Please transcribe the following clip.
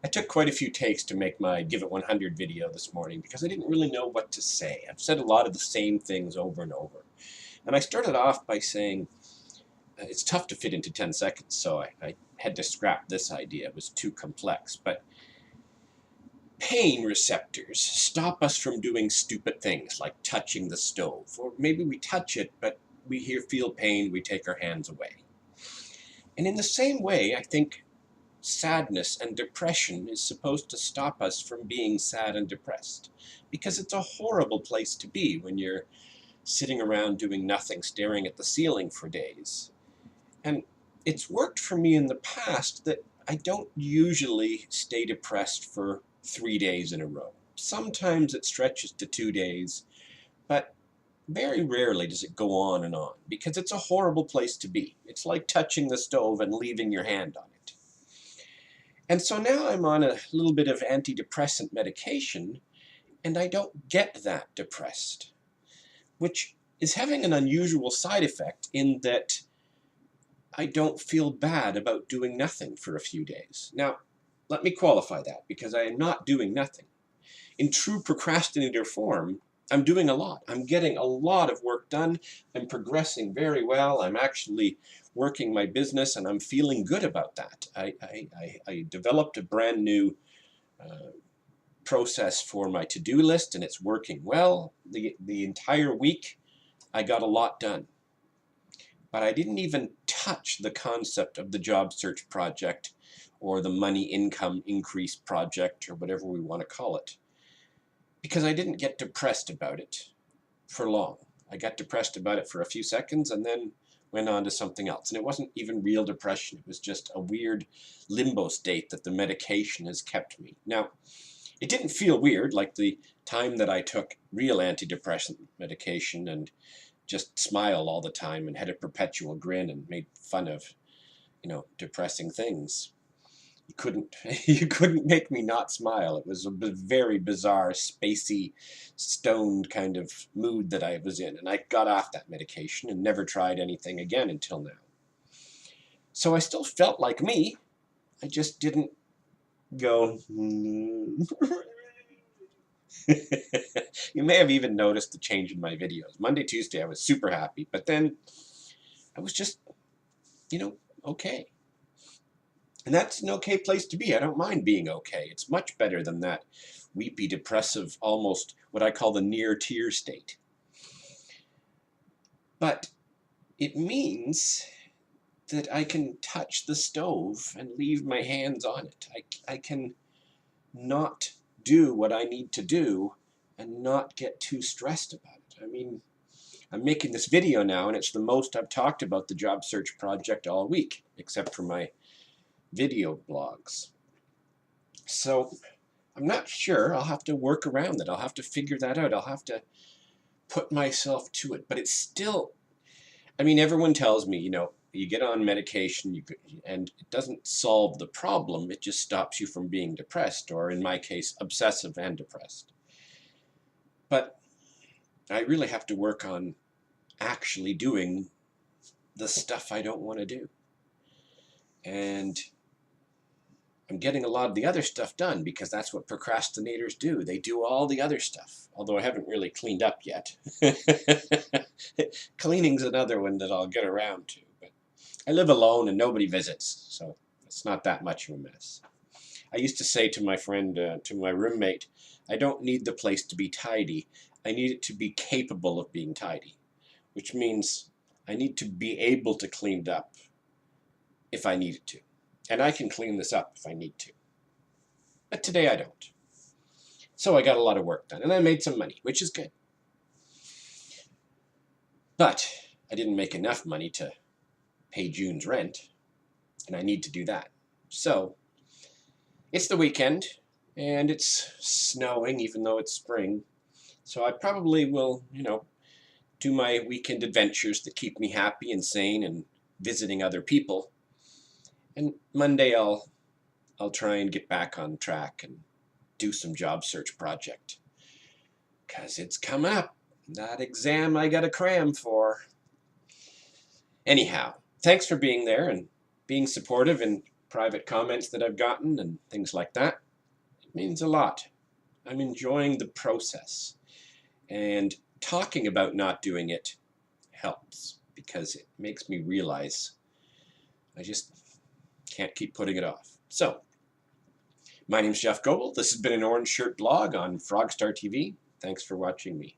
I took quite a few takes to make my Give It 100 video this morning because I didn't really know what to say. I've said a lot of the same things over and over. And I started off by saying it's tough to fit into 10 seconds, so I had to scrap this idea. It was too complex. But pain receptors stop us from doing stupid things like touching the stove. Or maybe we touch it, but we feel pain, we take our hands away. And in the same way, I think sadness and depression is supposed to stop us from being sad and depressed, because it's a horrible place to be when you're sitting around doing nothing, staring at the ceiling for days. And it's worked for me in the past that I don't usually stay depressed for 3 days in a row. Sometimes it stretches to 2 days, but very rarely does it go on, because it's a horrible place to be. It's like touching the stove and leaving your hand on it. And so now I'm on a little bit of antidepressant medication, and I don't get that depressed, which is having an unusual side effect in that I don't feel bad about doing nothing for a few days. Now, let me qualify that, because I am not doing nothing. In true procrastinator form, I'm doing a lot. I'm getting a lot of work done. I'm progressing very well. I'm actually working my business, and I'm feeling good about that. I developed a brand new process for my to-do list, and it's working well. The entire week, I got a lot done. But I didn't even touch the concept of the job search project or the money income increase project, or whatever we want to call it, because I didn't get depressed about it for long. I got depressed about it for a few seconds and then went on to something else. And it wasn't even real depression. It was just a weird limbo state that the medication has kept me. Now, it didn't feel weird like the time that I took real antidepressant medication and just smiled all the time and had a perpetual grin and made fun of, depressing things. You couldn't make me not smile. It was a very bizarre, spacey, stoned kind of mood that I was in, and I got off that medication and never tried anything again until now. So I still felt like me. I just didn't go. You may have even noticed the change in my videos. Monday, Tuesday, I was super happy, but then I was just, okay. And that's an okay place to be. I don't mind being okay. It's much better than that weepy, depressive, almost what I call the near tear state. But it means that I can touch the stove and leave my hands on it. I can not do what I need to do and not get too stressed about it. I mean, I'm making this video now, and it's the most I've talked about the job search project all week, except for my video blogs. So I'm not sure. I'll have to work around it. I'll have to figure that out. I'll have to put myself to it. But it's still, everyone tells me, you get on medication and it doesn't solve the problem. It just stops you from being depressed, or in my case, obsessive and depressed. But I really have to work on actually doing the stuff I don't want to do. And I'm getting a lot of the other stuff done because that's what procrastinators do. They do all the other stuff, although I haven't really cleaned up yet. Cleaning's another one that I'll get around to. But I live alone and nobody visits, so it's not that much of a mess. I used to say to my friend, to my roommate, I don't need the place to be tidy. I need it to be capable of being tidy, which means I need to be able to clean it up if I needed to. And I can clean this up if I need to. But today I don't. So I got a lot of work done, and I made some money, which is good. But I didn't make enough money to pay June's rent, and I need to do that. So it's the weekend, and it's snowing even though it's spring. So I probably will, do my weekend adventures that keep me happy and sane and visiting other people. And Monday I'll try and get back on track and do some job search project. 'Cause it's coming up. That exam I got to cram for. Anyhow, thanks for being there and being supportive and private comments that I've gotten and things like that. It means a lot. I'm enjoying the process. And talking about not doing it helps because it makes me realize I just can't keep putting it off. So, my name's Jeff Goble. This has been an Orange Shirt blog on Frogstar TV. Thanks for watching me.